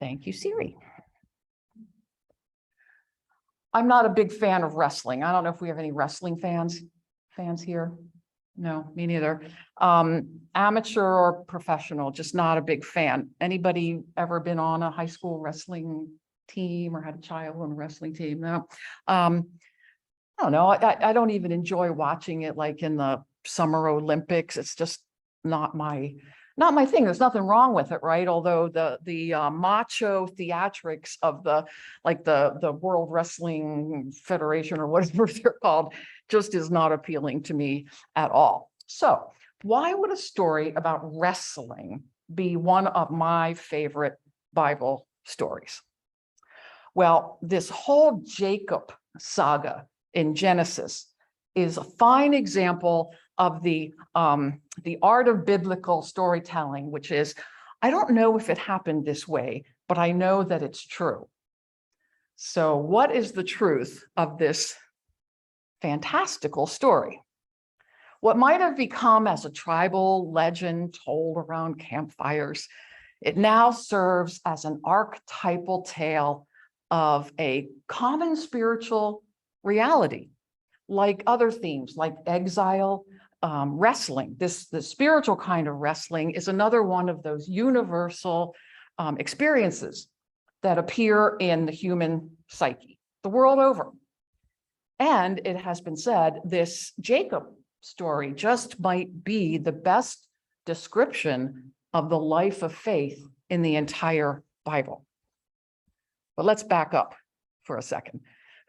Thank you, Siri. I'm not a big fan of wrestling. I don't know if we have any wrestling fans here. No, me neither. Amateur or professional, just not a big fan. Anybody ever been on a high school wrestling team or had a child on a wrestling team? No. I don't know. I don't even enjoy watching it like in the Summer Olympics. It's just not my thing. There's nothing wrong with it, right? Although the macho theatrics of the World Wrestling Federation or whatever they're called just is not appealing to me at all. So why would a story about wrestling be one of my favorite Bible stories? Well, this whole Jacob saga in Genesis is a fine example of the art of biblical storytelling, which is, I don't know if it happened this way, but I know that it's true. So what is the truth of this fantastical story? What might have become as a tribal legend told around campfires, it now serves as an archetypal tale of a common spiritual reality, like other themes like exile, wrestling. The spiritual kind of wrestling is another one of those universal experiences that appear in the human psyche the world over. And it has been said, this Jacob story just might be the best description of the life of faith in the entire Bible. But let's back up for a second.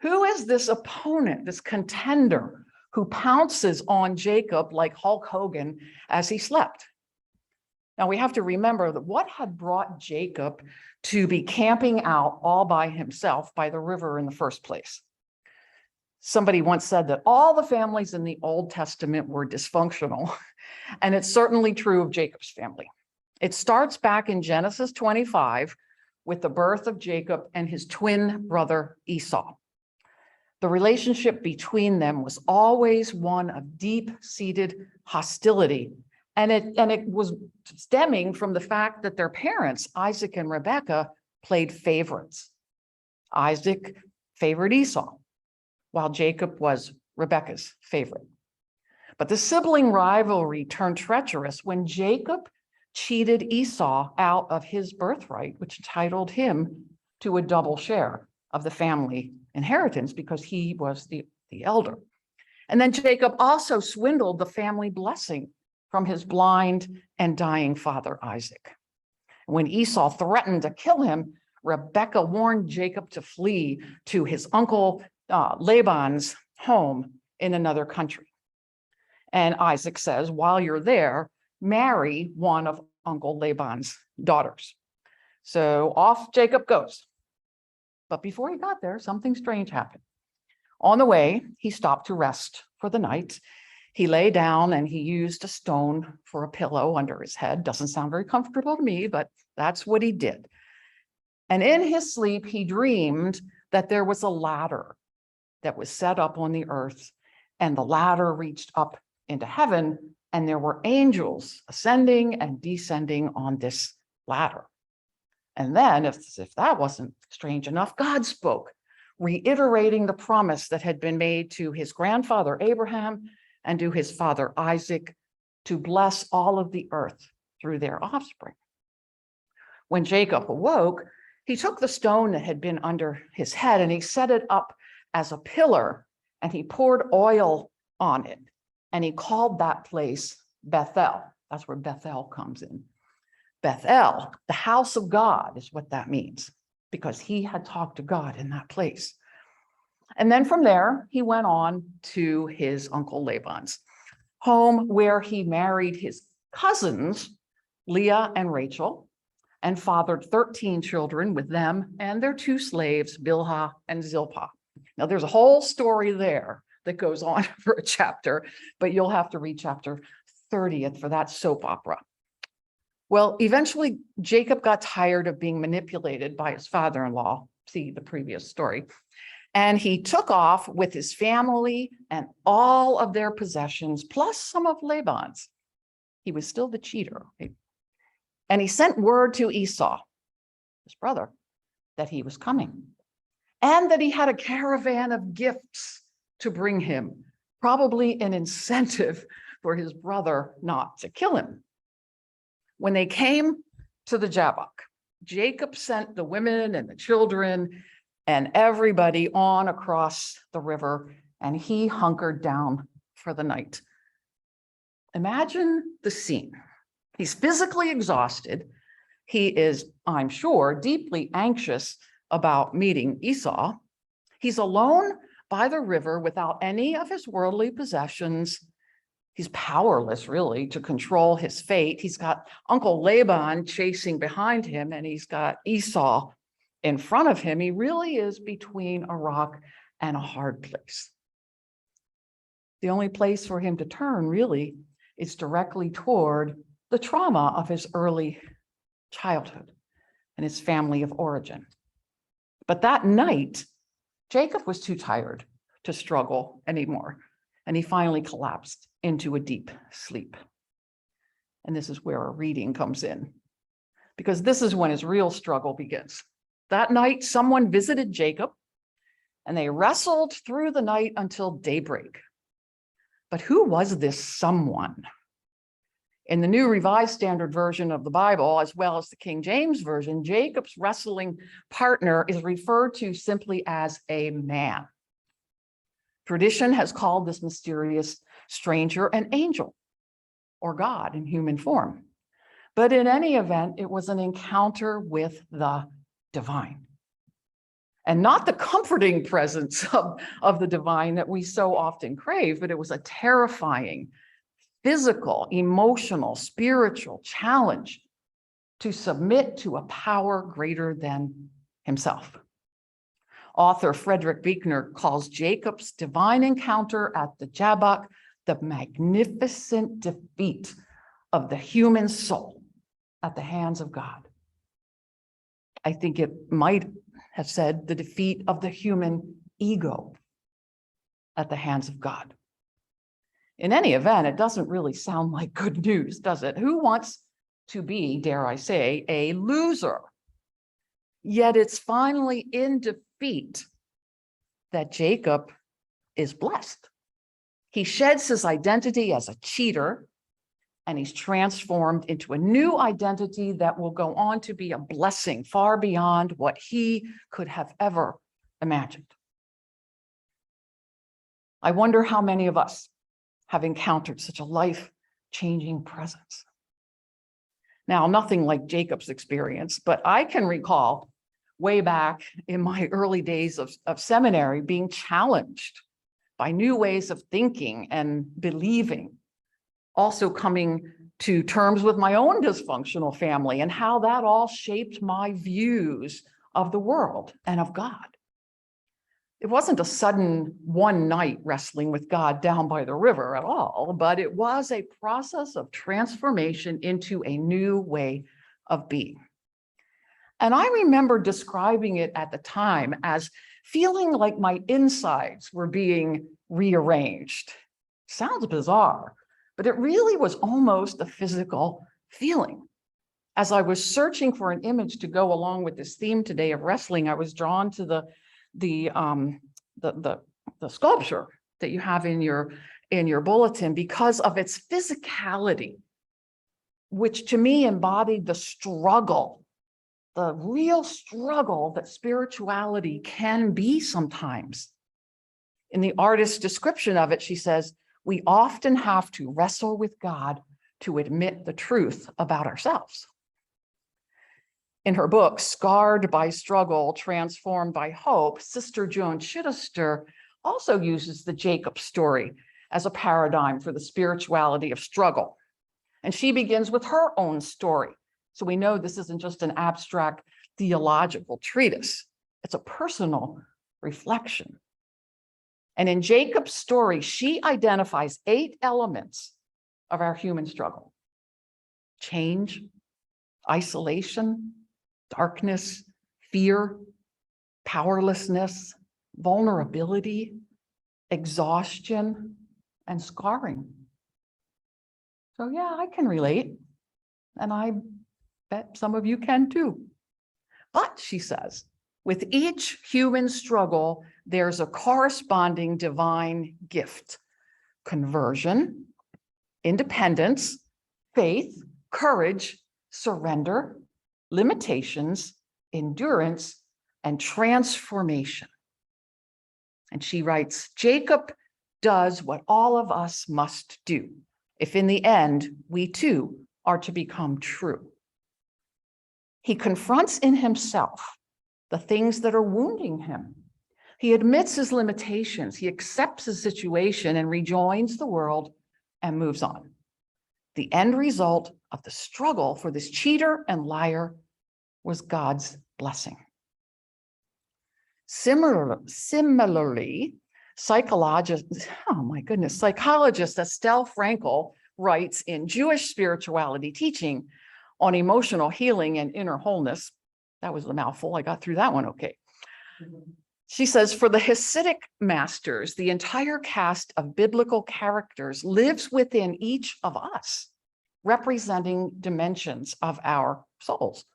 Who is this opponent, this contender who pounces on Jacob like Hulk Hogan as he slept? Now we have to remember that what had brought Jacob to be camping out all by himself by the river in the first place? Somebody once said that all the families in the Old Testament were dysfunctional, and it's certainly true of Jacob's family. It starts back in Genesis 25 with the birth of Jacob and his twin brother Esau. The relationship between them was always one of deep-seated hostility, and it was stemming from the fact that their parents, Isaac and Rebekah, played favorites. Isaac favored Esau, while Jacob was Rebekah's favorite. But the sibling rivalry turned treacherous when Jacob cheated Esau out of his birthright, which entitled him to a double share of the family inheritance because he was the elder. And then Jacob also swindled the family blessing from his blind and dying father Isaac. When Esau threatened to kill him, Rebekah warned Jacob to flee to his uncle Laban's home in another country. And Isaac says, while you're there, marry one of Uncle Laban's daughters. So off Jacob goes. But before he got there, something strange happened. On the way, he stopped to rest for the night. He lay down and he used a stone for a pillow under his head. Doesn't sound very comfortable to me, but that's what he did. And in his sleep, he dreamed that there was a ladder that was set up on the earth, and the ladder reached up into heaven, and there were angels ascending and descending on this ladder. And then, if that wasn't strange enough, God spoke, reiterating the promise that had been made to his grandfather Abraham and to his father Isaac to bless all of the earth through their offspring. When Jacob awoke, he took the stone that had been under his head and he set it up as a pillar, and he poured oil on it, and he called that place Bethel. That's where Bethel comes in. Bethel, the house of God, is what that means, because he had talked to God in that place. And then from there, he went on to his uncle Laban's home, where he married his cousins, Leah and Rachel, and fathered 13 children with them and their 2 slaves, Bilhah and Zilpah. Now, there's a whole story there that goes on for a chapter, but you'll have to read chapter 30th for that soap opera. Well, eventually, Jacob got tired of being manipulated by his father-in-law, see the previous story, and he took off with his family and all of their possessions, plus some of Laban's. He was still the cheater, right? And he sent word to Esau, his brother, that he was coming, and that he had a caravan of gifts to bring him, probably an incentive for his brother not to kill him. When they came to the Jabbok, Jacob sent the women and the children and everybody on across the river, and he hunkered down for the night. Imagine the scene. He's physically exhausted. He is, I'm sure, deeply anxious about meeting Esau. He's alone by the river without any of his worldly possessions. He's powerless, really, to control his fate. He's got Uncle Laban chasing behind him, and he's got Esau in front of him. He really is between a rock and a hard place. The only place for him to turn, really, is directly toward the trauma of his early childhood and his family of origin. But that night, Jacob was too tired to struggle anymore, and he finally collapsed into a deep sleep. And this is where our reading comes in, because this is when his real struggle begins. That night, someone visited Jacob, and they wrestled through the night until daybreak. But who was this someone? In the New Revised Standard Version of the Bible, as well as the King James Version, Jacob's wrestling partner is referred to simply as a man. Tradition has called this mysterious stranger an angel or God in human form. But in any event, it was an encounter with the divine. And not the comforting presence of the divine that we so often crave, but it was a terrifying, physical, emotional, spiritual challenge to submit to a power greater than himself. Author Frederick Buechner calls Jacob's divine encounter at the Jabbok the magnificent defeat of the human soul at the hands of God. I think it might have said the defeat of the human ego at the hands of God. In any event, it doesn't really sound like good news, does it? Who wants to be, dare I say, a loser? Yet it's finally in defeat that Jacob is blessed. He sheds his identity as a cheater, and he's transformed into a new identity that will go on to be a blessing far beyond what he could have ever imagined. I wonder how many of us have encountered such a life-changing presence. Now, nothing like Jacob's experience, but I can recall way back in my early days of seminary being challenged by new ways of thinking and believing, also coming to terms with my own dysfunctional family and how that all shaped my views of the world and of God. It wasn't a sudden one night wrestling with God down by the river at all, but it was a process of transformation into a new way of being. And I remember describing it at the time as feeling like my insides were being rearranged. Sounds bizarre, but it really was almost a physical feeling. As I was searching for an image to go along with this theme today of wrestling, I was drawn to the sculpture that you have in your bulletin because of its physicality, which to me embodied the struggle, the real struggle that spirituality can be sometimes. In the artist's description of it, she says, we often have to wrestle with God to admit the truth about ourselves. In her book, Scarred by Struggle, Transformed by Hope, Sister Joan Chittister also uses the Jacob story as a paradigm for the spirituality of struggle. And she begins with her own story. So we know this isn't just an abstract theological treatise. It's a personal reflection. And in Jacob's story, she identifies 8 elements of our human struggle: change, isolation, darkness, fear, powerlessness, vulnerability, exhaustion, and scarring. So yeah, I can relate, and I bet some of you can too. But she says, with each human struggle, there's a corresponding divine gift: conversion, independence, faith, courage, surrender, limitations, endurance, and transformation. And she writes, Jacob does what all of us must do, if in the end we too are to become true. He confronts in himself the things that are wounding him. He admits his limitations. He accepts his situation and rejoins the world and moves on. The end result of the struggle for this cheater and liar was God's blessing. Similarly, psychologist Estelle Frankel writes in Jewish Spirituality Teaching on Emotional Healing and Inner Wholeness. That was a mouthful. I got through that one okay. She says, for the Hasidic masters, the entire cast of biblical characters lives within each of us, representing dimensions of our souls.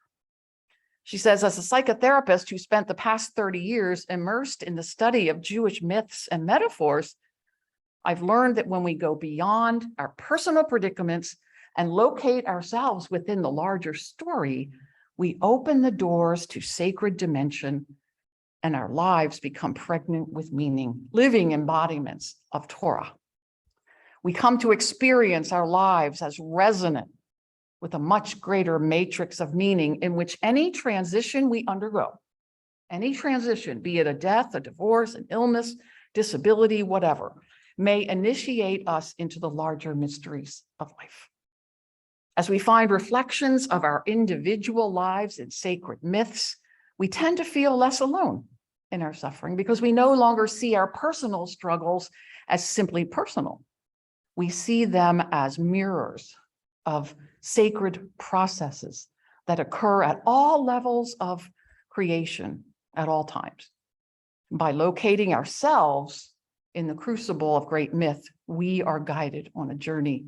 She says, as a psychotherapist who spent the past 30 years immersed in the study of Jewish myths and metaphors, I've learned that when we go beyond our personal predicaments and locate ourselves within the larger story, we open the doors to sacred dimension and our lives become pregnant with meaning, living embodiments of Torah. We come to experience our lives as resonant with a much greater matrix of meaning in which any transition we undergo, any transition, be it a death, a divorce, an illness, disability, whatever, may initiate us into the larger mysteries of life. As we find reflections of our individual lives in sacred myths, we tend to feel less alone in our suffering because we no longer see our personal struggles as simply personal. We see them as mirrors of sacred processes that occur at all levels of creation at all times. By locating ourselves in the crucible of great myth, we are guided on a journey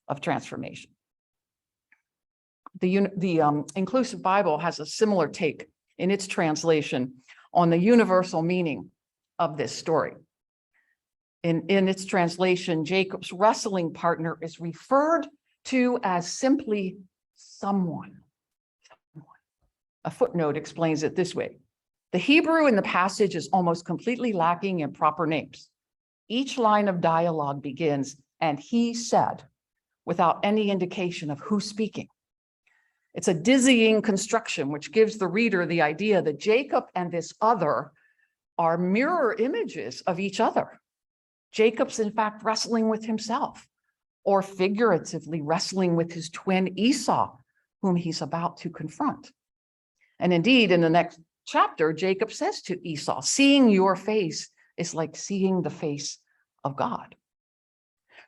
of transformation. The Inclusive Bible has a similar take in its translation on the universal meaning of this story. In its translation, Jacob's wrestling partner is referred to as simply someone. A footnote explains it this way. The Hebrew in the passage is almost completely lacking in proper names. Each line of dialogue begins, and he said, without any indication of who's speaking. It's a dizzying construction, which gives the reader the idea that Jacob and this other are mirror images of each other. Jacob's, in fact, wrestling with himself, or figuratively wrestling with his twin Esau, whom he's about to confront. And indeed, in the next chapter, Jacob says to Esau, seeing your face is like seeing the face of God.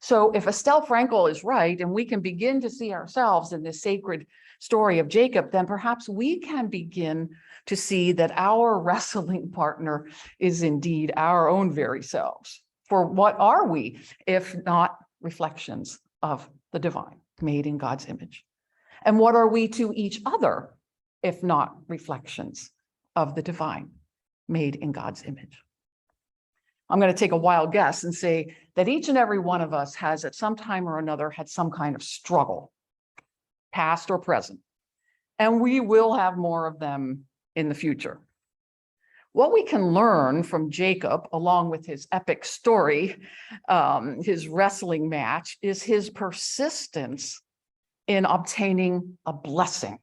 So if Estelle Frankel is right, and we can begin to see ourselves in this sacred story of Jacob, then perhaps we can begin to see that our wrestling partner is indeed our own very selves. For what are we, if not reflections of the divine, made in God's image? And what are we to each other, if not reflections of the divine, made in God's image? I'm going to take a wild guess and say that each and every one of us has at some time or another had some kind of struggle, past or present, and we will have more of them in the future. What we can learn from Jacob, along with his epic story, his wrestling match, is his persistence in obtaining a blessing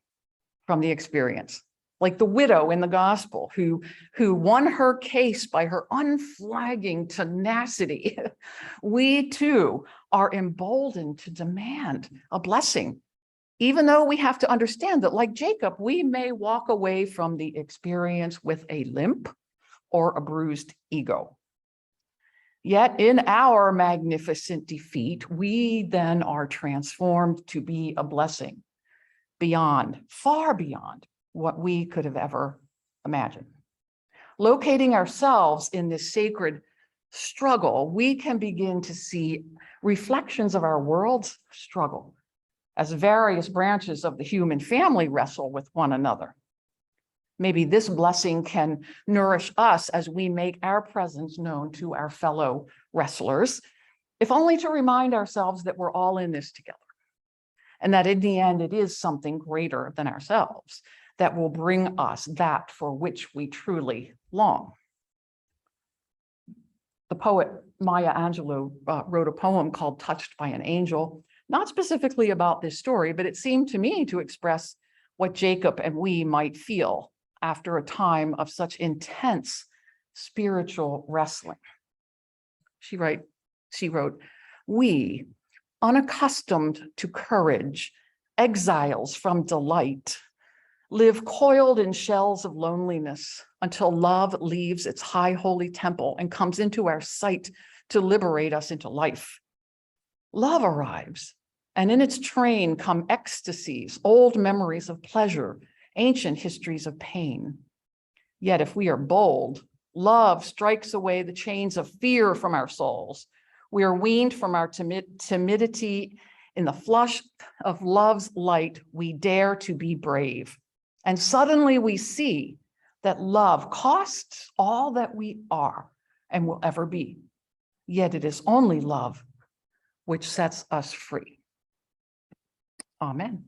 from the experience. Like the widow in the gospel who won her case by her unflagging tenacity. We too are emboldened to demand a blessing, even though we have to understand that, like Jacob, we may walk away from the experience with a limp or a bruised ego. Yet in our magnificent defeat, we then are transformed to be a blessing beyond, far beyond what we could have ever imagined. Locating ourselves in this sacred struggle, we can begin to see reflections of our world's struggle as various branches of the human family wrestle with one another. Maybe this blessing can nourish us as we make our presence known to our fellow wrestlers, if only to remind ourselves that we're all in this together, and that in the end, it is something greater than ourselves that will bring us that for which we truly long. The poet Maya Angelou wrote a poem called Touched by an Angel, not specifically about this story, but it seemed to me to express what Jacob and we might feel after a time of such intense spiritual wrestling. She wrote, "We, unaccustomed to courage, exiles from delight, live coiled in shells of loneliness until love leaves its high holy temple and comes into our sight to liberate us into life. Love arrives, and in its train come ecstasies, old memories of pleasure, ancient histories of pain. Yet if we are bold, love strikes away the chains of fear from our souls. We are weaned from our timidity. In the flush of love's light, we dare to be brave. And suddenly we see that love costs all that we are and will ever be. Yet it is only love which sets us free." Amen.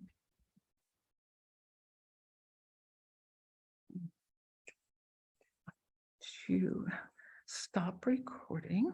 To stop recording.